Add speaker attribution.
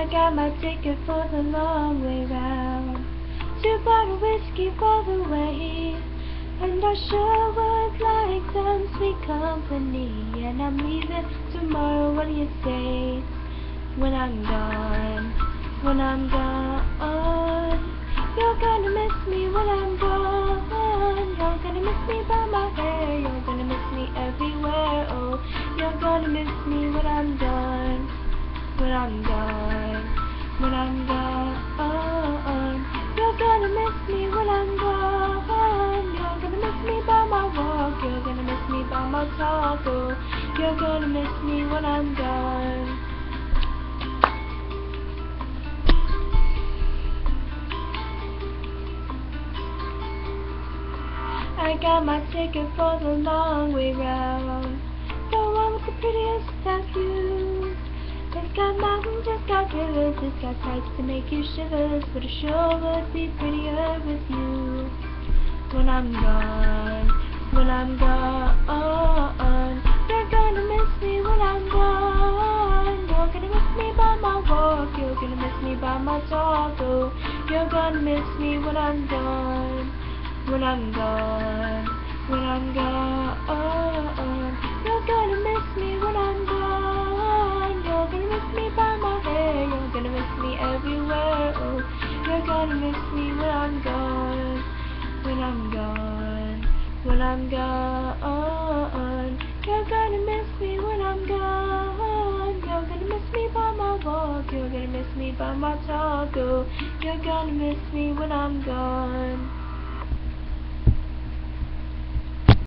Speaker 1: I got my ticket for the long way round. 2 bottle whiskey for the way. And I sure would like some sweet company. And I'm leaving tomorrow, what do you say? When I'm gone, when I'm gone, you're gonna miss me when I'm gone. You're gonna miss me by my hair, you're gonna miss me everywhere. Oh, you're gonna miss me when I'm gone, when I'm gone, when I'm gone. You're gonna miss me when I'm gone. You're gonna miss me by my walk, you're gonna miss me by my talk. Oh, you're gonna miss me when I'm gone. I got my ticket for the long way round. The one with the prettiest tattoos. It's got mountains, it's got rivers, it's got sights to make you shivers. But it sure would be prettier with you. When I'm gone, when I'm gone, you're gonna miss me when I'm gone. You're gonna miss me by my walk, you're gonna miss me by my talk. Oh, you're gonna miss me when I'm gone. When I'm gone, when I'm gone, you're gonna miss me when I'm gone. You're gonna miss me by my hair, you're gonna miss me everywhere. Oh, you're gonna miss me when I'm gone, when I'm gone, when I'm gone. You're gonna miss me when I'm gone. You're gonna miss me by my walk, you're gonna miss me by my talk. Oh, you're gonna miss me when I'm gone.